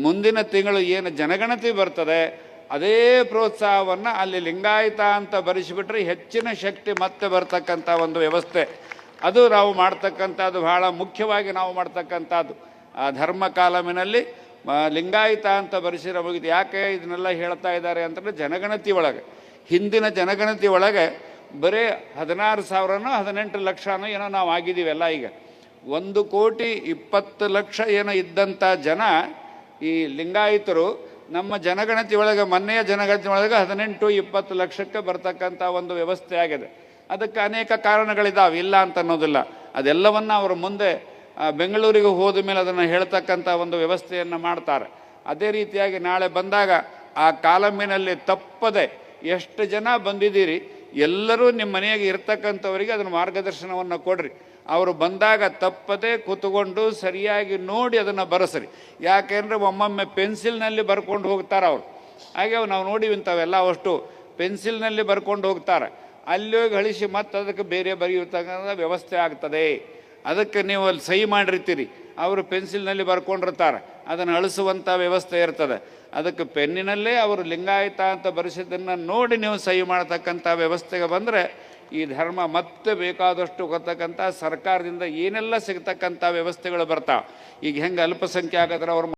ಮುಂದಿನ ತಿಂಗಳು ಏನು ಜನಗಣತಿ ಬರ್ತದೆ ಅದೇ ಪ್ರೋತ್ಸಾಹವನ್ನು ಅಲ್ಲಿ ಲಿಂಗಾಯತ ಅಂತ ಬರೆಸಿಬಿಟ್ರೆ ಹೆಚ್ಚಿನ ಶಕ್ತಿ ಮತ್ತೆ ಬರ್ತಕ್ಕಂಥ ಒಂದು ವ್ಯವಸ್ಥೆ ಅದು ನಾವು ಮಾಡ್ತಕ್ಕಂಥದ್ದು ಬಹಳ ಮುಖ್ಯವಾಗಿ ನಾವು ಮಾಡ್ತಕ್ಕಂಥದ್ದು. ಆ ಧರ್ಮ ಕಾಲಮಿನಲ್ಲಿ ಲಿಂಗಾಯತ ಅಂತ ಬರೆಸಿರೋ ಮುಗಿದು. ಯಾಕೆ ಇದನ್ನೆಲ್ಲ ಹೇಳ್ತಾ ಇದ್ದಾರೆ ಅಂತಂದರೆ ಜನಗಣತಿ ಒಳಗೆ, ಹಿಂದಿನ ಜನಗಣತಿ ಒಳಗೆ ಬರೀ 16,000ನೋ 18 ಲಕ್ಷನೋ ಏನೋ ನಾವು ಆಗಿದ್ದೀವಿ ಎಲ್ಲ. ಈಗ 1,20,00,000 ಏನೋ ಇದ್ದಂಥ ಜನ ಈ ಲಿಂಗಾಯತರು ನಮ್ಮ ಜನಗಣತಿ ಒಳಗೆ, ಮೊನ್ನೆಯ ಜನಗಣತಿ ಒಳಗೆ 18-20 ಲಕ್ಷಕ್ಕೆ ಬರ್ತಕ್ಕಂಥ ಒಂದು ವ್ಯವಸ್ಥೆ ಆಗಿದೆ. ಅದಕ್ಕೆ ಅನೇಕ ಕಾರಣಗಳಿದ್ದಾವೆ, ಇಲ್ಲ ಅಂತ ಅನ್ನೋದಿಲ್ಲ. ಅದೆಲ್ಲವನ್ನು ಅವರು ಮುಂದೆ ಬೆಂಗಳೂರಿಗೆ ಹೋದ ಮೇಲೆ ಅದನ್ನು ಹೇಳ್ತಕ್ಕಂಥ ಒಂದು ವ್ಯವಸ್ಥೆಯನ್ನು ಮಾಡ್ತಾರೆ. ಅದೇ ರೀತಿಯಾಗಿ ನಾಳೆ ಬಂದಾಗ ಆ ಕಾಲಮಿನಲ್ಲಿ ತಪ್ಪದೆ ಎಷ್ಟು ಜನ ಬಂದಿದ್ದೀರಿ ಎಲ್ಲರೂ ನಿಮ್ಮ ಮನೆಯಾಗೆ ಇರ್ತಕ್ಕಂಥವರಿಗೆ ಅದನ್ನು ಮಾರ್ಗದರ್ಶನವನ್ನು ಕೊಡ್ರಿ. ಅವರು ಬಂದಾಗ ತಪ್ಪದೆ ಕೂತ್ಕೊಂಡು ಸರಿಯಾಗಿ ನೋಡಿ ಅದನ್ನು ಬರೆಸ್ರಿ. ಯಾಕೆಂದರೆ ಒಮ್ಮೊಮ್ಮೆ ಪೆನ್ಸಿಲ್ನಲ್ಲಿ ಬರ್ಕೊಂಡು ಹೋಗ್ತಾರೆ ಅವರು. ಹಾಗೆ ನಾವು ನೋಡಿವಿ ಇಂಥವೆಲ್ಲ ಅಷ್ಟು ಪೆನ್ಸಿಲ್ನಲ್ಲಿ ಬರ್ಕೊಂಡು ಹೋಗ್ತಾರೆ. ಅಲ್ಲಿ ಹೋಗಿ ಅಳಿಸಿ ಮತ್ತೆ ಅದಕ್ಕೆ ಬೇರೆ ಬರೆಯತಕ್ಕಂಥ ವ್ಯವಸ್ಥೆ ಆಗ್ತದೆ. ಅದಕ್ಕೆ ನೀವು ಅಲ್ಲಿ ಸಹಿ ಮಾಡಿರ್ತೀರಿ, ಅವರು ಪೆನ್ಸಿಲ್ನಲ್ಲಿ ಬರ್ಕೊಂಡಿರ್ತಾರೆ, ಅದನ್ನು ಅಳಿಸುವಂಥ ವ್ಯವಸ್ಥೆ ಇರ್ತದೆ. ಅದಕ್ಕೆ ಪೆನ್ನಿನಲ್ಲೇ ಅವರು ಲಿಂಗಾಯತ ಅಂತ ಬರೆಸಿದ್ದನ್ನು ನೋಡಿ ನೀವು ಸಹಿ ಮಾಡತಕ್ಕಂಥ ವ್ಯವಸ್ಥೆಗೆ ಬಂದರೆ ಈ ಧರ್ಮ ಮತ್ತೆ ಬೇಕಾದಷ್ಟು ಗೊತ್ತಕ್ಕಂಥ ಸರ್ಕಾರದಿಂದ ಏನೆಲ್ಲ ಸಿಗ್ತಕ್ಕಂಥ ವ್ಯವಸ್ಥೆಗಳು ಬರ್ತಾವೆ. ಈಗ ಹೆಂಗೆ ಅಲ್ಪಸಂಖ್ಯಾತರ ಅವ್ರ